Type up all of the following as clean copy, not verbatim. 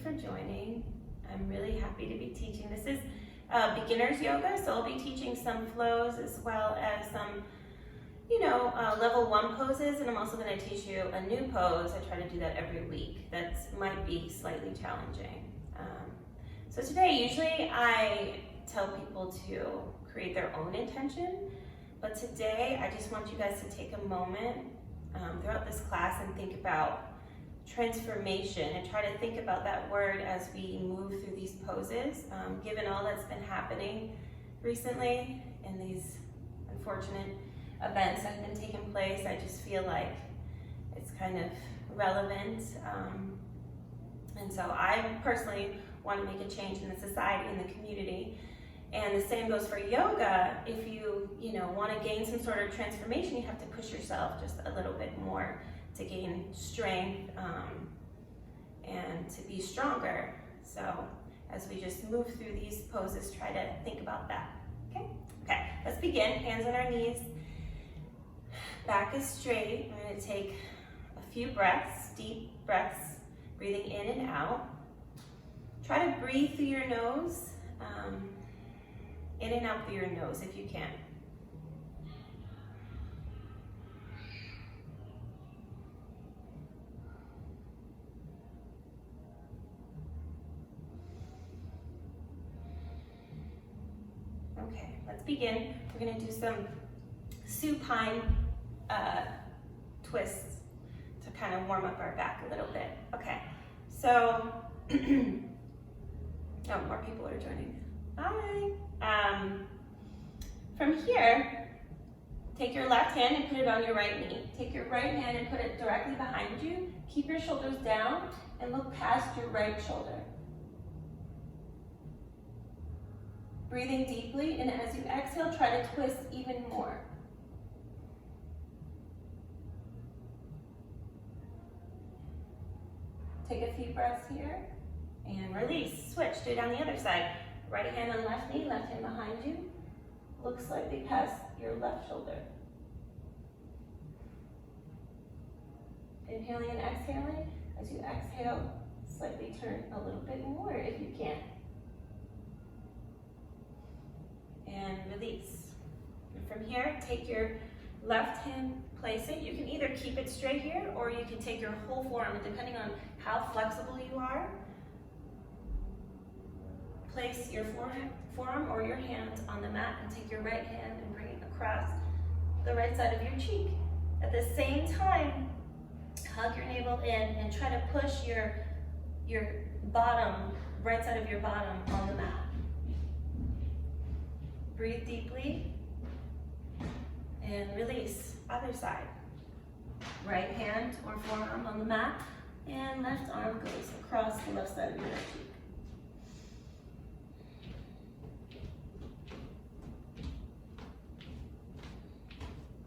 for joining. I'm really happy to be teaching. This is beginner's yoga, so I'll be teaching some flows as well as some, level 1 poses, and I'm also going to teach you a new pose. I try to do that every week. That might be slightly challenging. So today, usually I tell people to create their own intention, but today I just want you guys to take a moment throughout this class and think about transformation and try to think about that word as we move through these poses. Given all that's been happening recently and these unfortunate events that have been taking place, I just feel like it's kind of relevant. And so I personally want to make a change in the society and the community. And the same goes for yoga. If you want to gain some sort of transformation, you have to push yourself just a little bit more to gain strength and to be stronger. So as we just move through these poses, try to think about that. Okay, let's begin. Hands on our knees. Back is straight. We're going to take a few breaths, deep breaths, breathing in and out. Try to breathe through your nose, in and out through your nose if you can. Okay, let's begin. We're going to do some supine twists to kind of warm up our back a little bit. Okay, so, oh, more people are joining. Hi. From here, take your left hand and put it on your right knee. Take your right hand and put it directly behind you. Keep your shoulders down and look past your right shoulder. Breathing deeply, and as you exhale, try to twist even more. Take a few breaths here, and release. Switch, do it on the other side. Right hand on left knee, left hand behind you. Look slightly past your left shoulder. Inhaling and exhaling. As you exhale, slightly turn a little bit more if you can. And release. And from here, take your left hand, place it. You can either keep it straight here, or you can take your whole forearm, depending on how flexible you are. Place your forearm or your hand on the mat and take your right hand and bring it across the right side of your cheek. At the same time, hug your navel in and try to push your bottom, right side of your bottom on the mat. Breathe deeply and release. Other side. Right hand or forearm on the mat and left arm goes across the left side of your right cheek.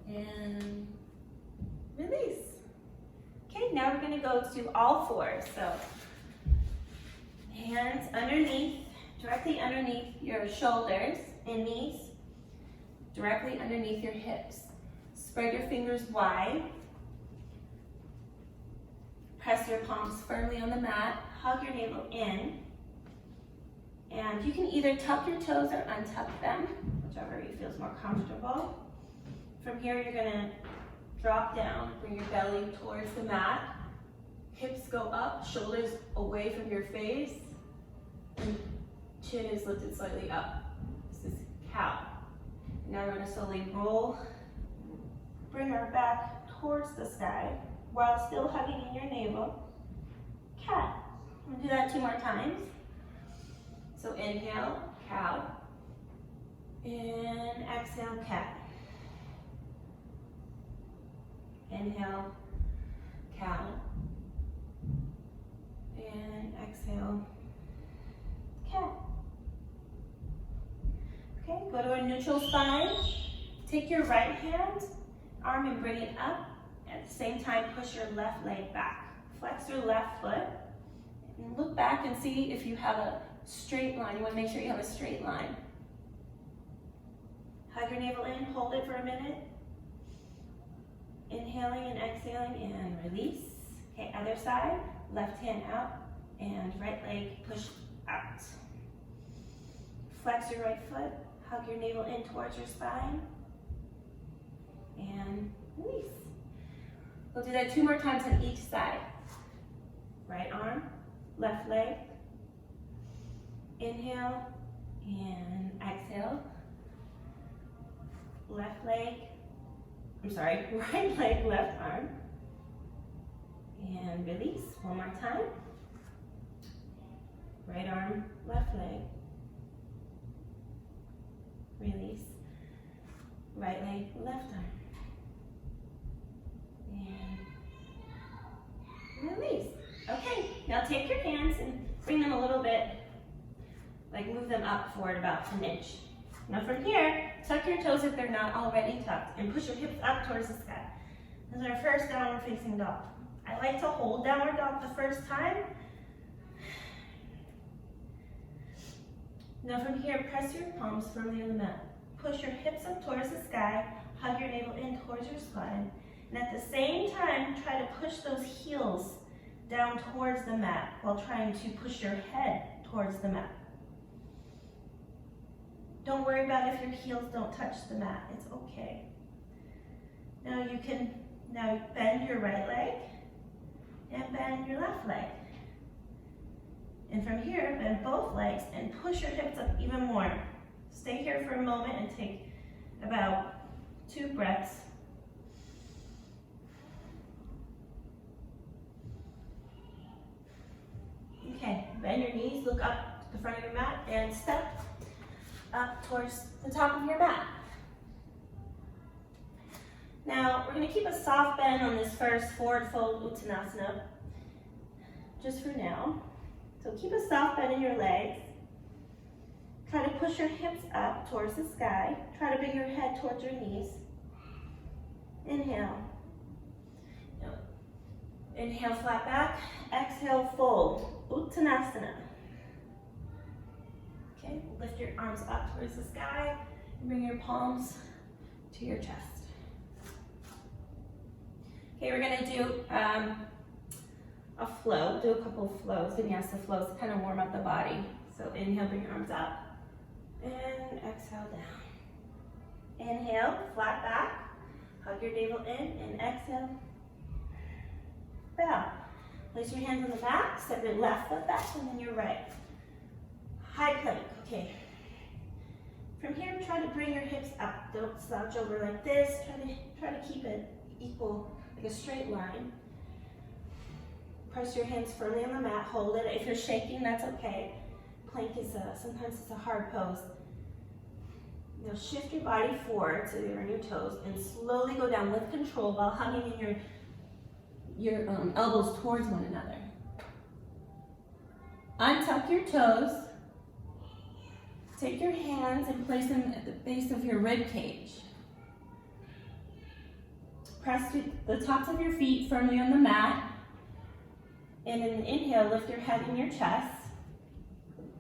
And release. Okay, now we're going to go to all fours. So hands underneath, directly underneath your shoulders and knees, directly underneath your hips. Spread your fingers wide. Press your palms firmly on the mat. Hug your navel in. And you can either tuck your toes or untuck them, whichever you feel is more comfortable. From here, you're going to drop down, bring your belly towards the mat. Hips go up, shoulders away from your face, and chin is lifted slightly up. This is cow. Now we're going to slowly roll, bring our back towards the sky while still hugging in your navel. Cat. I'm going to do that 2 more times. So inhale, cow, and exhale, cat. Inhale, cow, and exhale, cat. Okay, go to a neutral spine. Take your right hand, arm, and bring it up. At the same time, push your left leg back. Flex your left foot, and look back and see if you have a straight line. You want to make sure you have a straight line. Hug your navel in, hold it for a minute. Inhaling and exhaling and release. Okay, other side, left hand out, And right leg push out. Flex your right foot, hug your navel in towards your spine, and release. We'll do that 2 more times on each side. Right arm, left leg. Inhale and exhale. Left leg, right leg, left arm. And release, 1 more time. Right arm, left leg. Release. Right leg, left arm. And release. Okay, now take your hands and bring them a little bit, like move them up forward about an inch. Now from here, tuck your toes if they're not already tucked and push your hips up towards the sky. This is our first downward facing dog. I like to hold downward dog the first time. Now from here, press your palms firmly on the mat. Push your hips up towards the sky, hug your navel in towards your spine, and at the same time, try to push those heels down towards the mat while trying to push your head towards the mat. Don't worry about if your heels don't touch the mat, it's okay. Now you can bend your right leg and bend your left leg. And from here, bend both legs and push your hips up even more. Stay here for a moment and take about 2 breaths. Okay, bend your knees, look up to the front of your mat, and step up towards the top of your mat. Now, we're going to keep a soft bend on this first forward fold Uttanasana, just for now. So keep a soft bend in your legs. Try to push your hips up towards the sky. Try to bring your head towards your knees. Inhale. Inhale, flat back. Exhale, fold. Uttanasana. Okay, lift your arms up towards the sky and bring your palms to your chest. Okay, we're gonna do a flow, do a couple of flows, vinyasa flows to kind of warm up the body. So inhale, bring your arms up, and exhale down. Inhale, flat back, hug your navel in, and exhale, bow. Place your hands on the mat, step your left foot back, and then your right. High plank, okay. From here, try to bring your hips up. Don't slouch over like this. Try to keep it equal, like a straight line. Press your hands firmly on the mat, hold it. If you're shaking, that's okay. Plank is sometimes it's a hard pose. Now shift your body forward so you're on your toes and slowly go down with control while hugging in your elbows towards one another. Untuck your toes. Take your hands and place them at the base of your rib cage. Press the tops of your feet firmly on the mat. And in an inhale, lift your head and your chest.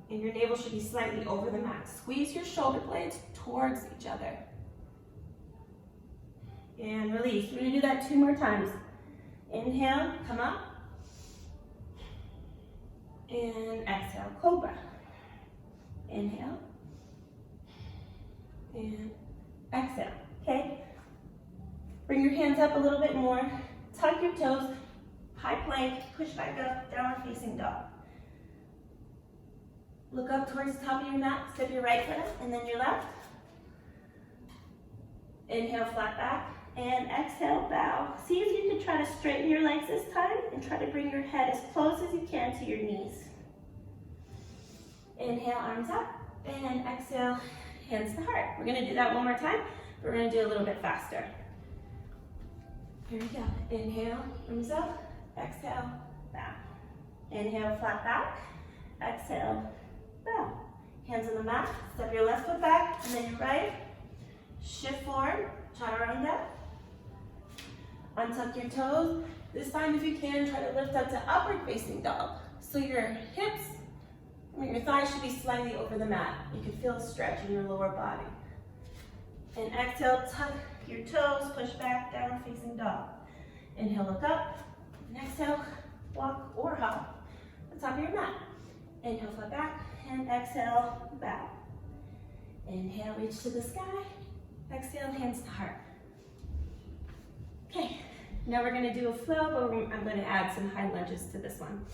And your navel should be slightly over the mat. Squeeze your shoulder blades towards each other. And release. We're going to do that 2 more times. Inhale, come up. And exhale, cobra. Inhale. And exhale. Okay? Bring your hands up a little bit more. Tuck your toes. High plank, push back up, downward facing dog. Look up towards the top of your mat, step your right foot up, and then your left. Inhale, flat back, and exhale, bow. See if you can try to straighten your legs this time, and try to bring your head as close as you can to your knees. Inhale, arms up, and exhale, hands to heart. We're gonna do that 1 more time, but we're gonna do a little bit faster. Here we go. Inhale, arms up. Exhale, bow. Inhale, flat back. Exhale, bow. Hands on the mat. Step your left foot back and then your right. Shift forward, chaturanga. Untuck your toes. This time, if you can, try to lift up to upward facing dog. So your hips, your thighs should be slightly over the mat. You can feel a stretch in your lower body. And exhale, tuck your toes, push back, downward facing dog. Inhale, look up. And exhale, walk or hop. top of your mat. Inhale, flat back, and exhale, bow. Inhale, reach to the sky. Exhale, hands to heart. Okay, now we're gonna do a flow, but I'm gonna add some high lunges to this one.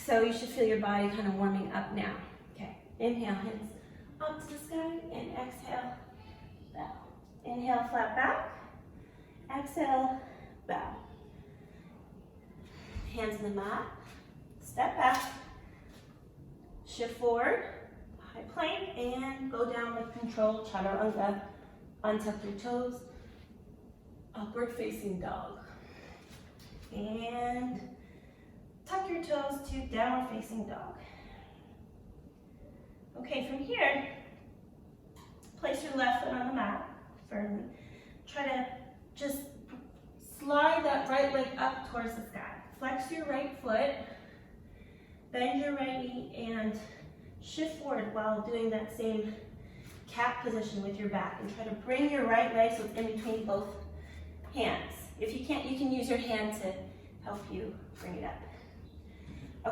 So you should feel your body kind of warming up now. Okay, inhale, hands up to the sky, and exhale, bow. Inhale, flat back. Exhale, bow. Hands in the mat. Step back. Shift forward. High plank, and go down with control. Chaturanga. Untuck your toes. Upward facing dog. And tuck your toes to downward facing dog. Okay, from here, place your left foot on the mat firmly. Try to just slide that right leg up towards the sky. Flex your right foot, bend your right knee, and shift forward while doing that same cat position with your back. And try to bring your right leg so it's in between both hands. If you can't, you can use your hand to help you bring it up.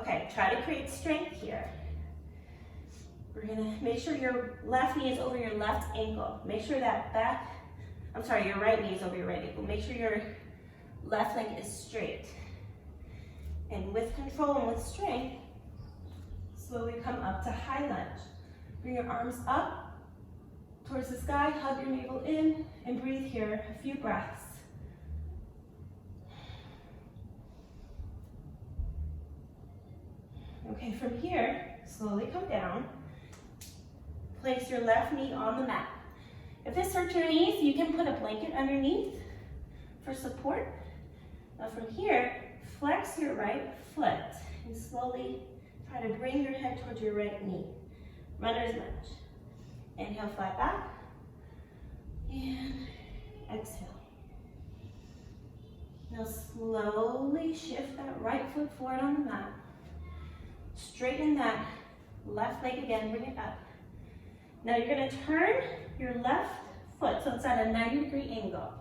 Okay, try to create strength here. We're gonna make sure your left knee is over your left ankle. Make sure that your right knee is over your right ankle. Make sure your left leg is straight. And with control and with strength, slowly come up to high lunge. Bring your arms up towards the sky, hug your navel in, and breathe here a few breaths. Okay, from here, slowly come down. Place your left knee on the mat. If this hurts your knees, you can put a blanket underneath for support. Now from here, flex your right foot and slowly try to bring your head towards your right knee. Runner's lunge. Inhale, flat back. And exhale. Now slowly shift that right foot forward on the mat. Straighten that left leg again, bring it up. Now you're gonna turn your left foot so it's at a 90-degree angle.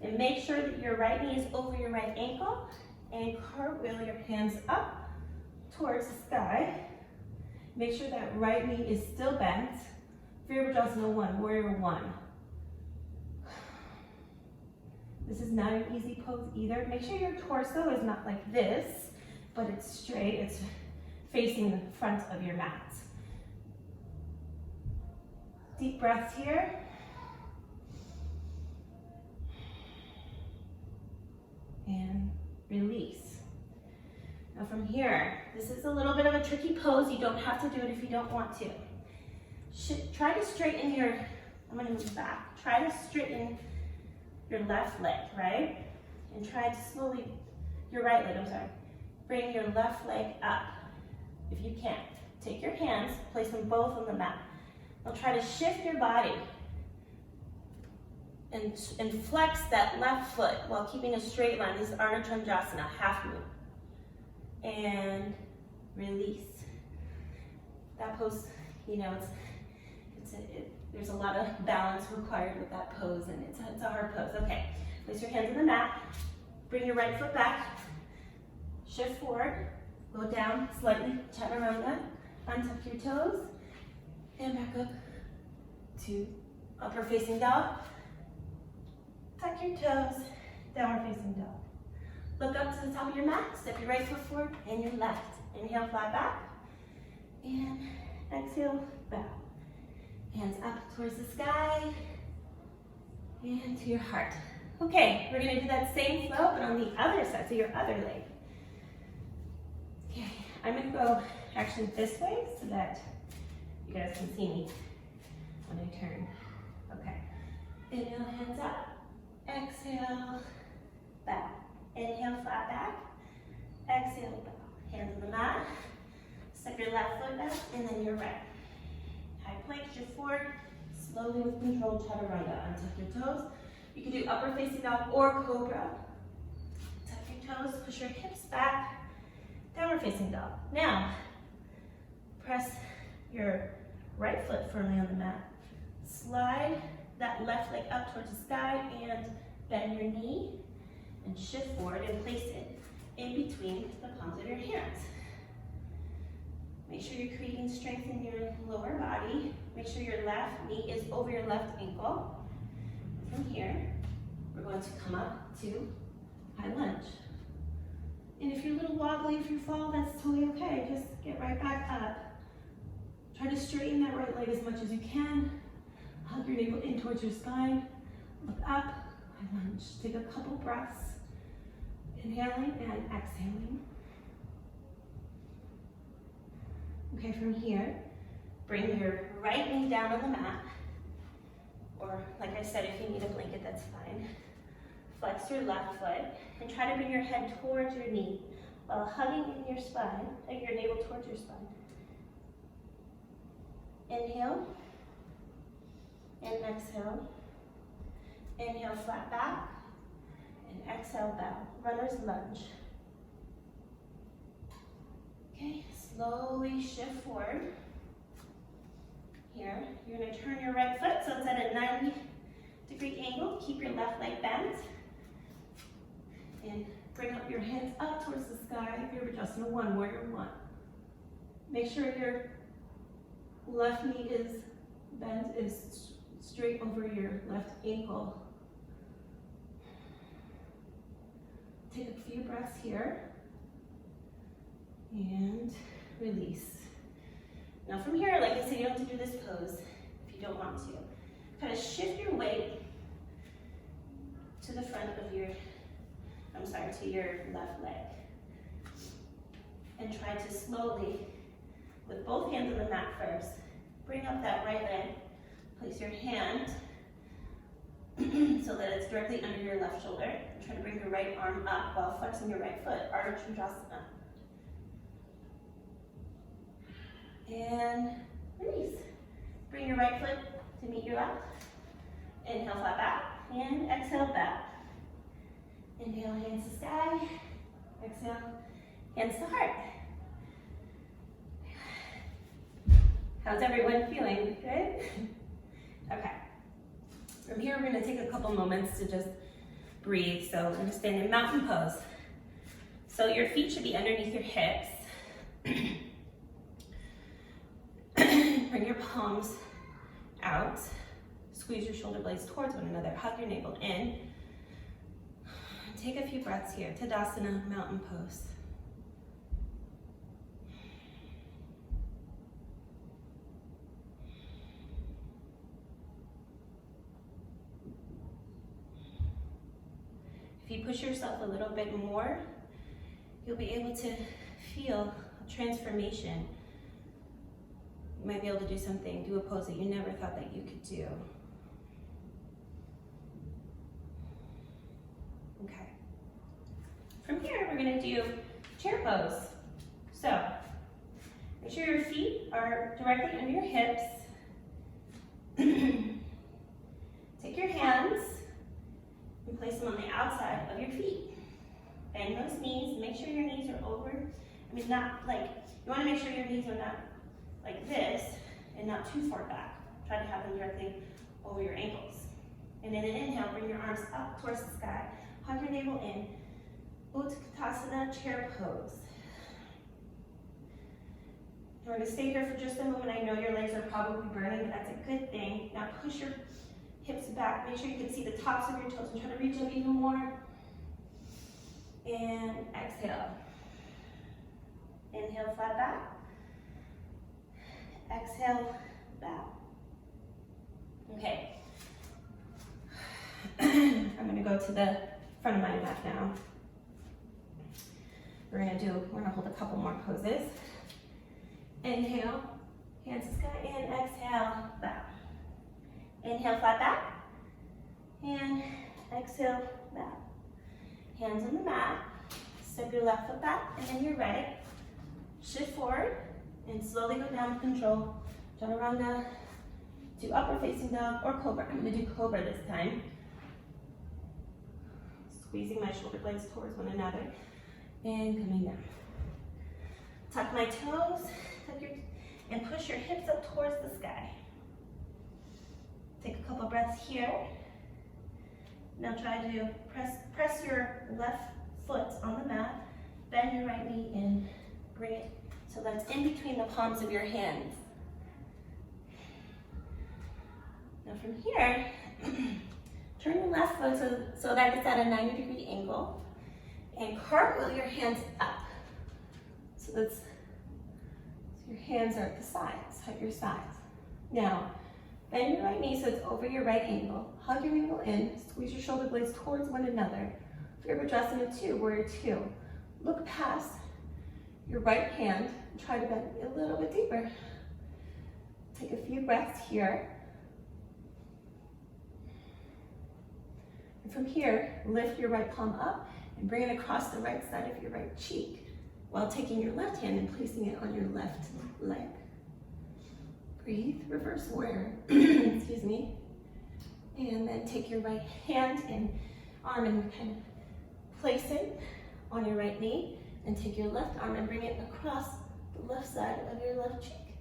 And make sure that your right knee is over your right ankle and cartwheel your hands up towards the sky. Make sure that right knee is still bent. Virabhadrasana 1, Warrior 1. This is not an easy pose either. Make sure your torso is not like this, but it's straight, it's facing the front of your mat. Deep breaths here. And release. Now from here, this is a little bit of a tricky pose. You don't have to do it if you don't want to. Try to straighten your, I'm gonna move back. Try to straighten your left leg, right? And try to slowly, your right leg, I'm sorry. Bring your left leg up. If you can't, take your hands, place them both on the mat. Now try to shift your body and flex that left foot while keeping a straight line. This is Ardha Chandrasana, half move. And release. That pose, you know, there's a lot of balance required with that pose, and it's a hard pose. Okay, place your hands on the mat. Bring your right foot back. Shift forward. Go down slightly, chaturanga. Untuck your toes. And back up to upward facing dog. Tuck your toes, downward facing dog. Look up to the top of your mat, step your right foot forward and your left. Inhale, flat back. And exhale, bow. Hands up towards the sky and to your heart. Okay, we're gonna do that same flow, but on the other side, so your other leg. Okay, I'm gonna go actually this way so that you guys can see me when I turn. Okay, inhale, hands up. Exhale, bow. Inhale, flat back. Exhale, bow. Hands on the mat. Step your left foot back and then your right. High plank, shift forward. Slowly with control, chaturanga. Untuck your toes. You can do upward facing dog or cobra. Tuck your toes, push your hips back. Downward facing dog. Now, press your right foot firmly on the mat. Slide that left leg up towards the sky and bend your knee and shift forward and place it in between the palms Make sure you're creating strength in your lower body. Make sure your left knee is over your left ankle. From here, we're going to come up to high lunge. And if you're a little wobbly, if you fall, that's totally okay. Just get right back up. Try to straighten that right leg as much as you can. Hug your navel in towards your spine. Look up, high lunge. Take a couple breaths. Inhaling and exhaling. Okay, from here, bring your right knee down on the mat. Or like I said, if you need a blanket, that's fine. Flex your left foot and try to bring your head towards your knee while hugging in your spine, and your navel towards your spine. Inhale and exhale. Inhale, flat back, and exhale, bow. Runner's lunge. Okay, slowly shift forward. Here, you're going to turn your right foot so it's at a 90-degree angle. Keep your left leg bent. And bring up your hands up towards the sky. Virabhadrasana 1, Warrior 1. Make sure your left knee is bent, is straight over your left ankle. Take a few breaths here. And release. Now from here, like I said, you don't have to do this pose if you don't want to. Kind of shift your weight to the front of your, to your left leg. And try to slowly, with both hands on the mat first, bring up that right leg. Place your hand so that it's directly under your left shoulder. And try to bring your right arm up while flexing your right foot, Ardha Chandrasana. And release. Bring your right foot to meet your left. Inhale, flat back, and exhale, back. Inhale, hands to sky. Exhale, hands to heart. How's everyone feeling? Good? Okay. From here, we're going to take a couple moments to just breathe. So we're going to stand in mountain pose. So your feet should be underneath your hips. Bring your palms out. Squeeze your shoulder blades towards one another. Hug your navel in. Take a few breaths here. Tadasana, mountain pose. If you push yourself a little bit more, you'll be able to feel a transformation. You might be able to do something, do a pose that you never thought that you could do. Okay. From here, we're gonna do chair pose. So, make sure your feet are directly under your hips. Take your hands and place them on the outside of your feet. Bend those knees, make sure your knees are over. Not like, you wanna make sure your knees are not like this and not too far back. Try to have them directly over your ankles. And in an inhale, bring your arms up towards the sky. Hug your navel in. Utkatasana, chair pose. We're going to stay here for just a moment. I know your legs are probably burning, but that's a good thing. Now push your hips back. Make sure you can see the tops of your toes and try to reach them even more. And exhale. Inhale, flat back. Exhale, bow. Okay. I'm going to go to the front of my mat now. We're going to hold a couple more poses. Inhale, hands to sky, and exhale, bow. Inhale, flat back. And exhale, bow. Hands on the mat. Step your left foot back, and then your right. Shift forward, and slowly go down with control. Chaturanga to upward facing dog or cobra. I'm going to do cobra this time. Squeezing my shoulder blades towards one another and coming down. Tuck my toes, and push your hips up towards the sky. Take a couple breaths here. Now try to press your left foot on the mat, bend your right knee and bring it so that it's in between the palms of your hands. Now from here, turn your left foot so that it's at a 90-degree angle, and cartwheel your hands up. So your hands are at the sides, at your sides. Now, bend your right knee so it's over your right ankle. Hug your ankle in, squeeze your shoulder blades towards one another. Virabhadrasana 2, warrior 2. Look past your right hand and try to bend a little bit deeper. Take a few breaths here. And from here, lift your right palm up and bring it across the right side of your right cheek while taking your left hand and placing it on your left leg. Breathe, reverse warrior, excuse me. And then take your right hand and arm and kind of place it on your right knee, and take your left arm and bring it across the left side of your left cheek.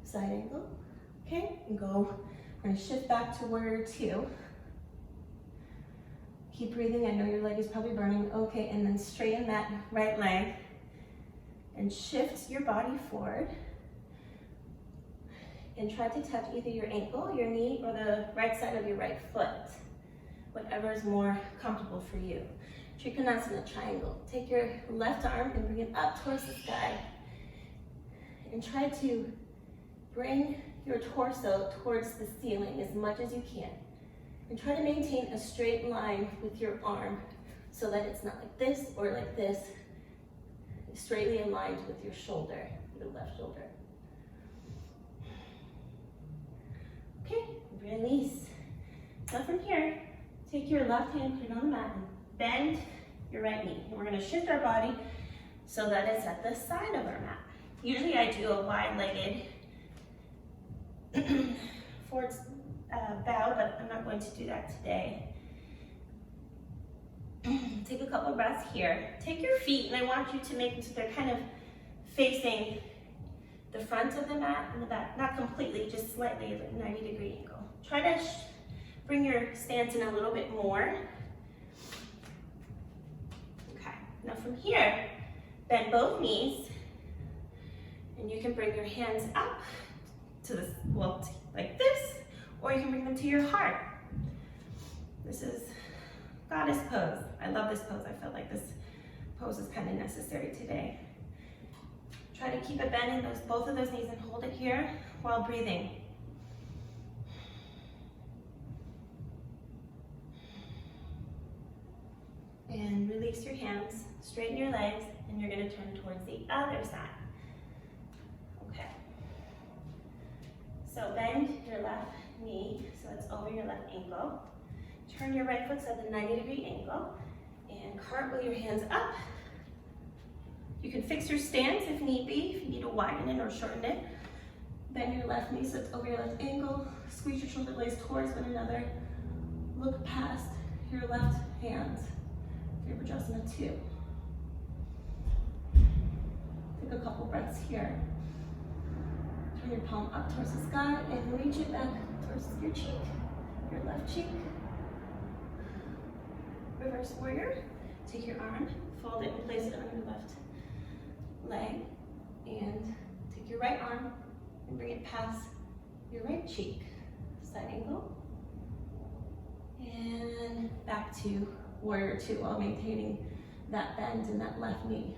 Side angle, okay? And go, we're gonna shift back to warrior 2. Keep breathing, I know your leg is probably burning. Okay, and then straighten that right leg and shift your body forward. And try to touch either your ankle, your knee, or the right side of your right foot. Whatever is more comfortable for you. Trikonasana triangle. Take your left arm and bring it up towards the sky. And try to bring your torso towards the ceiling as much as you can. And try to maintain a straight line with your arm so that it's not like this or like this. Straightly aligned with your shoulder, your left shoulder. Okay, release. Now from here, take your left hand, put it on the mat, and bend your right knee. And we're gonna shift our body so that it's at the side of our mat. Usually I do a wide-legged forward bow, but I'm not going to do that today. Take a couple breaths here. Take your feet, and I want you to make them so they're kind of facing the front of the mat and the back, not completely, just slightly at a 90-degree angle. Try to bring your stance in a little bit more. Okay, now from here, bend both knees, and you can bring your hands up to this, well, like this, or you can bring them to your heart. This is goddess pose. I love this pose. I felt like this pose is kind of necessary today. Try to keep it bent in both of those knees and hold it here while breathing. And release your hands, straighten your legs, and you're going to turn towards the other side. Okay. So bend your left knee so it's over your left ankle. Turn your right foot so it's at a 90-degree angle, and cartwheel your hands up. You can fix your stance if need be, if you need to widen it or shorten it. Bend your left knee so it's over your left ankle. Squeeze your shoulder blades towards one another. Look past your left hand. Virabhadrasana 2. Take a couple breaths here. Turn your palm up towards the sky and reach it back towards your cheek, your left cheek. Reverse warrior. Take your arm, fold it and place it on your left leg, and take your right arm and bring it past your right cheek. Side angle. And back to warrior 2 while maintaining that bend in that left knee.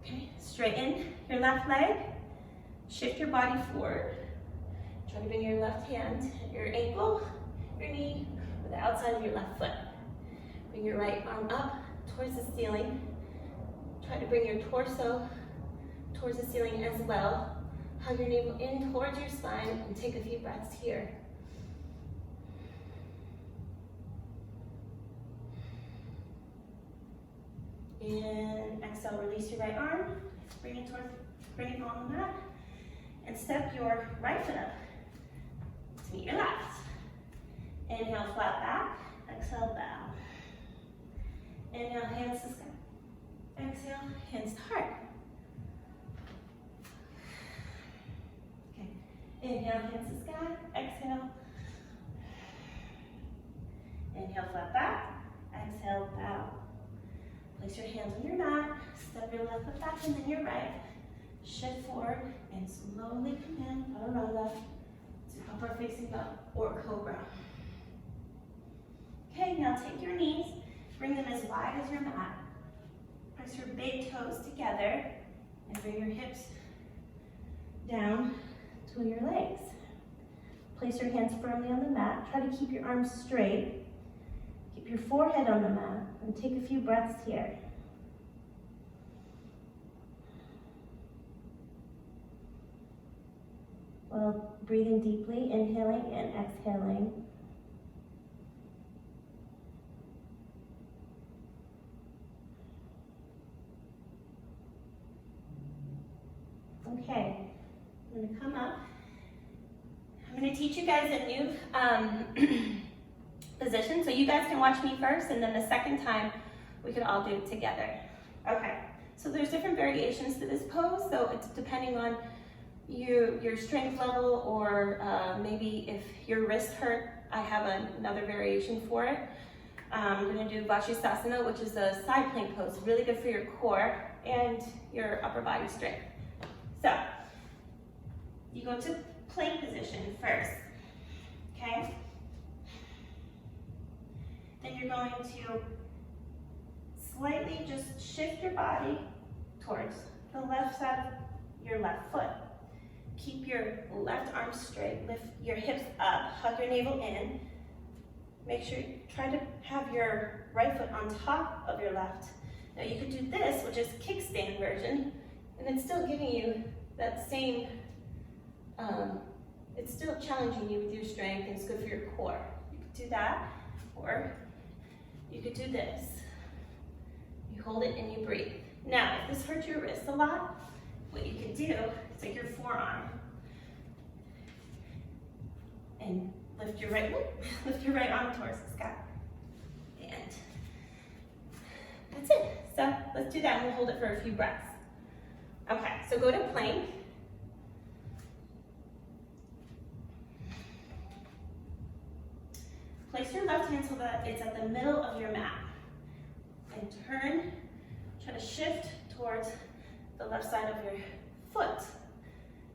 Okay, straighten your left leg. Shift your body forward. Try to bring your left hand, your ankle, your knee, or the outside of your left foot. Bring your right arm up towards the ceiling. Try to bring your torso towards the ceiling as well. Hug your navel in towards your spine and take a few breaths here. And exhale, release your right arm. Bring it on the mat. And step your right foot up to meet your left. Inhale, flat back. Exhale, bow. Inhale, hands to sky. Exhale, hands to heart. Okay. Inhale, hands to sky. Exhale. Inhale, flat back. Exhale, bow. Place your hands on your mat. your left foot back and then your right. Shift forward and slowly come in, chaturanga, to upward facing dog or cobra. Okay, now take your knees, bring them as wide as your mat. Press your big toes together and bring your hips down to your legs. Place your hands firmly on the mat. Try to keep your arms straight. Keep your forehead on the mat and take a few breaths here. While breathing deeply, inhaling and exhaling. Okay, I'm going to come up. I'm going to teach you guys a new position, so you guys can watch me first, and then the second time we could all do it together. Okay, so there's different variations to this pose, so it's depending on your strength level, or maybe if your wrist hurt, I have another variation for it. I'm going to do Vashisthasana, which is a side plank pose, really good for your core and your upper body strength. So, you go to plank position first, okay? Then you're going to slightly just shift your body towards the left side of your left foot. Keep your left arm straight, lift your hips up, hug your navel in. Make sure you try to have your right foot on top of your left. Now you could do this, which is kickstand version, and it's still giving you that same, it's still challenging you with your strength, and it's good for your core. You could do that, or you could do this. You hold it and you breathe. Now, if this hurts your wrist a lot, what you can do is take your forearm and lift your right arm towards the sky. And that's it. So let's do that, and we'll hold it for a few breaths. Okay, so go to plank. Place your left hand so that it's at the middle of your mat. And turn, try to shift towards the left side of your foot.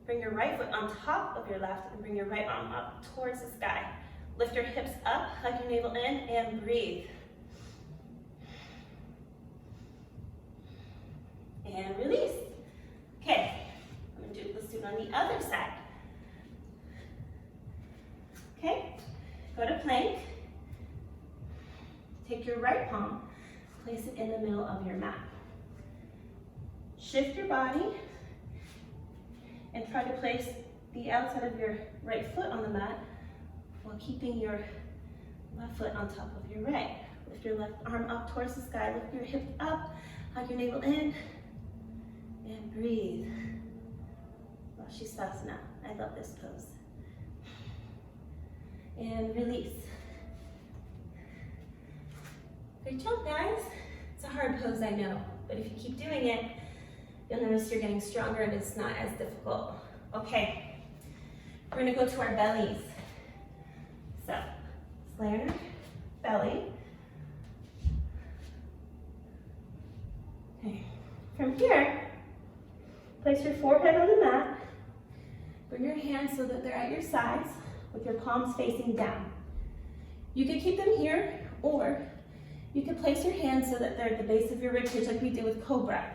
Bring your right foot on top of your left and bring your right arm up towards the sky. Lift your hips up, hug your navel in, and breathe. And release. Okay, let's do it on the other side. Okay, go to plank. Take your right palm, place it in the middle of your mat. Shift your body and try to place the outside of your right foot on the mat while keeping your left foot on top of your right. Lift your left arm up towards the sky, lift your hips up, hug your navel in, and breathe. Vashisthasana. I love this pose. And release. Great job, guys. It's a hard pose, I know, but if you keep doing it, you'll notice you're getting stronger and it's not as difficult. Okay, we're gonna go to our bellies. So, lay on your belly. Okay, from here, place your forehead on the mat. Bring your hands so that they're at your sides with your palms facing down. You could keep them here, or you could place your hands so that they're at the base of your ribcage like we did with Cobra.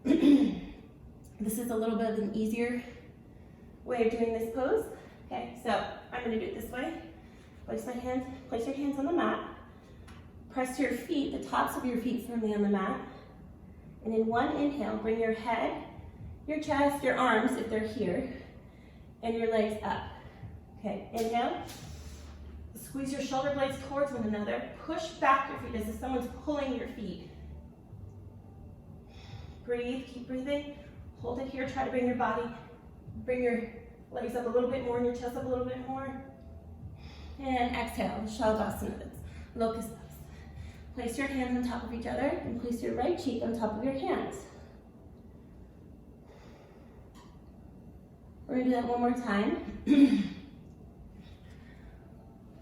This is a little bit of an easier way of doing this pose. Okay, so I'm gonna do it this way. Place your hands on the mat. Press your feet, the tops of your feet firmly on the mat. And in one inhale, bring your head, your chest, your arms, if they're here, and your legs up. Okay, inhale. Squeeze your shoulder blades towards one another. Push back your feet as if someone's pulling your feet. Breathe, keep breathing. Hold it here, try to bring your legs up a little bit more and your chest up a little bit more. And exhale, Shalabhasana, that's locust pose. Place your hands on top of each other and place your right cheek on top of your hands. We're gonna do that one more time. Place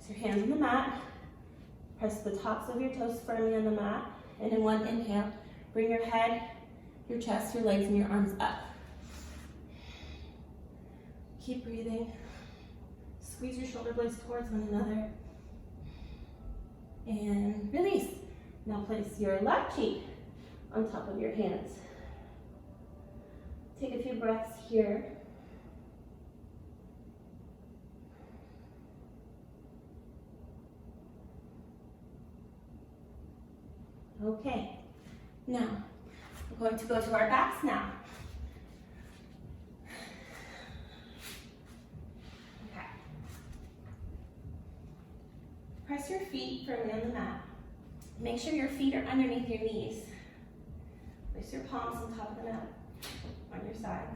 your hands on the mat. Press the tops of your toes firmly on the mat. And in one inhale, bring your head, your chest, your legs, and your arms up. Keep breathing. Squeeze your shoulder blades towards one another. And release. Now place your left cheek on top of your hands. Take a few breaths here. Okay, now we're going to go to our backs now. Okay. Press your feet firmly on the mat. Make sure your feet are underneath your knees. Place your palms on top of the mat, on your sides.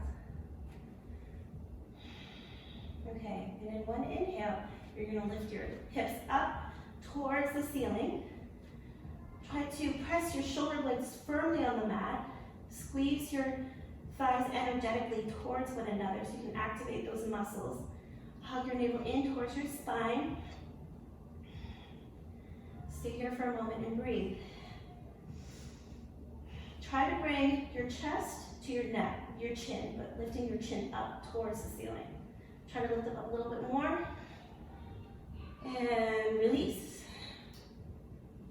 Okay, and in one inhale, you're gonna lift your hips up towards the ceiling. Try to press your shoulder blades firmly on the mat. Squeeze your thighs energetically towards one another so you can activate those muscles. Hug your navel in towards your spine. Stay here for a moment and breathe. Try to bring your chest to your neck, your chin, but lifting your chin up towards the ceiling. Try to lift it up a little bit more. And release.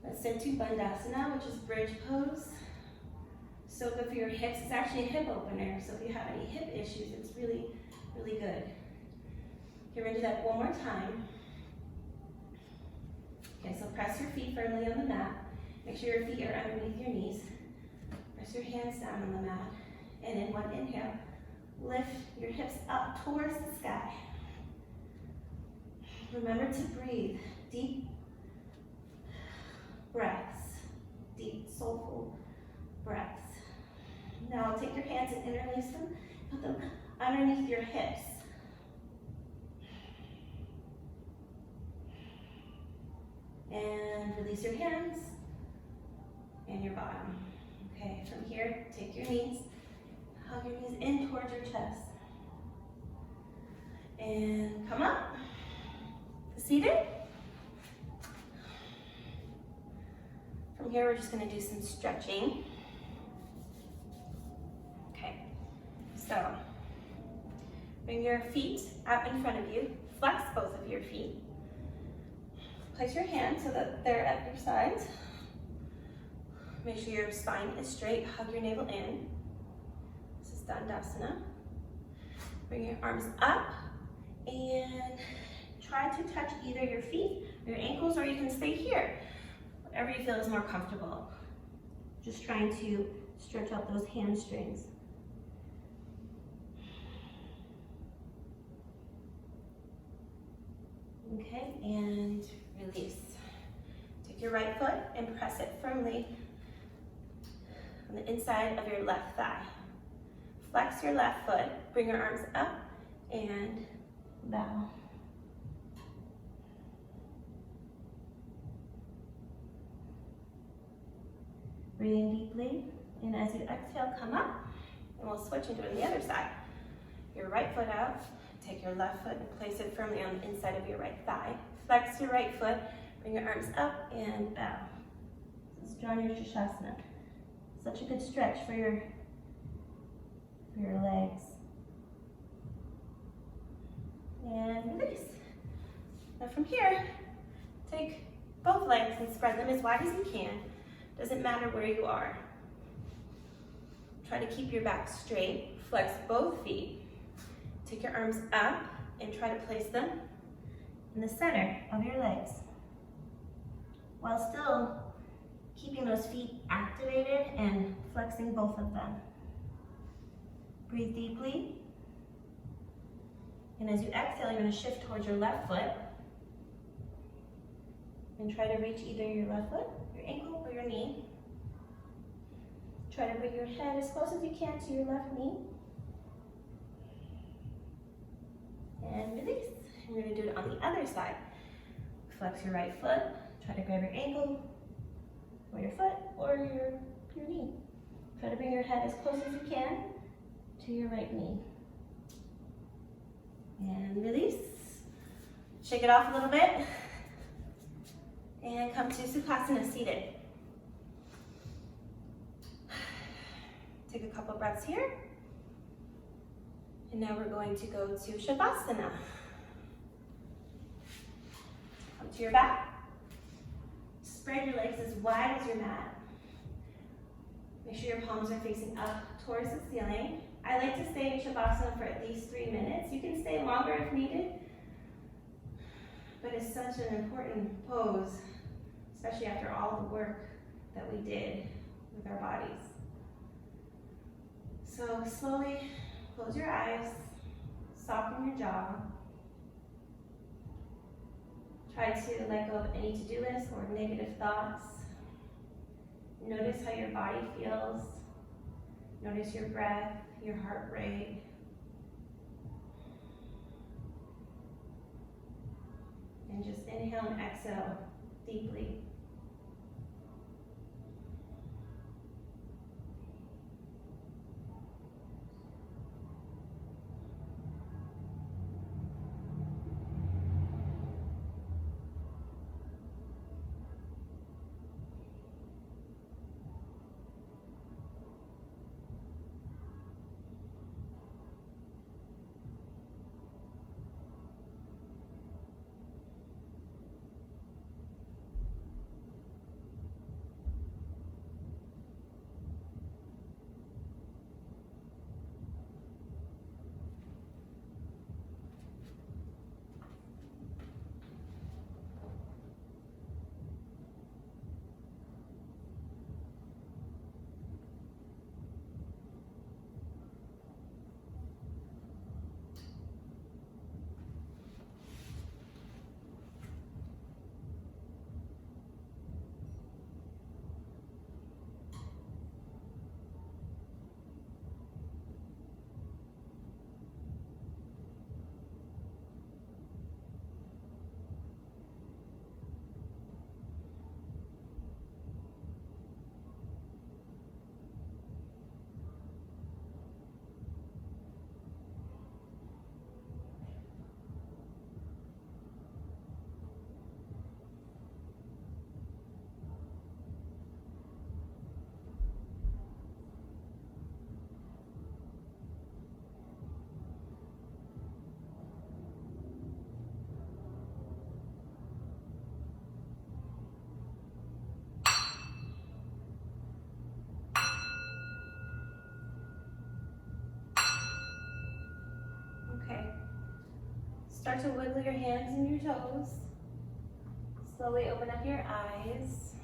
Let's sit to Bandhasana, which is bridge pose. So good for your hips. It's actually a hip opener, so if you have any hip issues, it's really, really good. We're gonna do that one more time. Okay, so press your feet firmly on the mat. Make sure your feet are underneath your knees. Press your hands down on the mat. And in one inhale, lift your hips up towards the sky. Remember to breathe. Deep breaths. Deep, soulful breaths. Now take your hands and interlace them. Put them underneath your hips. And release your hands and your bottom. Okay, from here, take your knees, hug your knees in towards your chest. And come up, seated. From here, we're just gonna do some stretching. Okay, so bring your feet out in front of you, flex both of your feet. Place your hands so that they're at your sides. Make sure your spine is straight. Hug your navel in. This is Dandasana. Bring your arms up and try to touch either your feet or your ankles, or you can stay here. Whatever you feel is more comfortable. Just trying to stretch out those hamstrings. Okay, and release. Take your right foot and press it firmly on the inside of your left thigh. Flex your left foot, bring your arms up and bow. Breathing deeply, and as you exhale, come up, and we'll switch and do it on the other side. Your right foot out, take your left foot and place it firmly on the inside of your right thigh. Flex your right foot, bring your arms up and bow. This is Janu Shasana. Such a good stretch for your legs. And release. Now from here, take both legs and spread them as wide as you can. Doesn't matter where you are. Try to keep your back straight. Flex both feet. Take your arms up and try to place them in the center of your legs, while still keeping those feet activated and flexing both of them. Breathe deeply. And as you exhale, you're going to shift towards your left foot and try to reach either your left foot, your ankle, or your knee. Try to bring your head as close as you can to your left knee. And release. And we're going to do it on the other side. Flex your right foot. Try to grab your ankle, or your foot, or your knee. Try to bring your head as close as you can to your right knee. And release. Shake it off a little bit. And come to Sukhasana, seated. Take a couple breaths here. And now we're going to go to Shavasana. Come to your back. Spread your legs as wide as your mat. Make sure your palms are facing up towards the ceiling. I like to stay in Shavasana for at least 3 minutes. You can stay longer if needed, but it's such an important pose, especially after all the work that we did with our bodies. So slowly close your eyes, soften your jaw. Try to let go of any to-do list or negative thoughts. Notice how your body feels. Notice your breath, your heart rate. And just inhale and exhale deeply. Start to wiggle your hands and your toes. Slowly open up your eyes.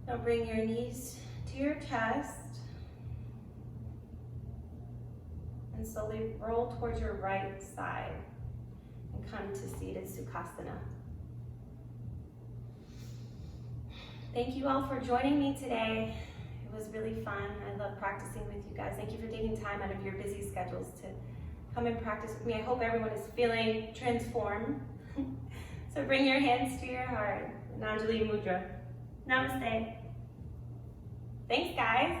Now bring your knees to your chest. And slowly roll towards your right side and come to seated Sukhasana. Thank you all for joining me today. It was really fun. I love practicing with you guys. Thank you for taking time out of your busy schedules to come and practice with me. I hope everyone is feeling transformed. So bring your hands to your heart. Anjali Mudra. Namaste. Thanks, guys.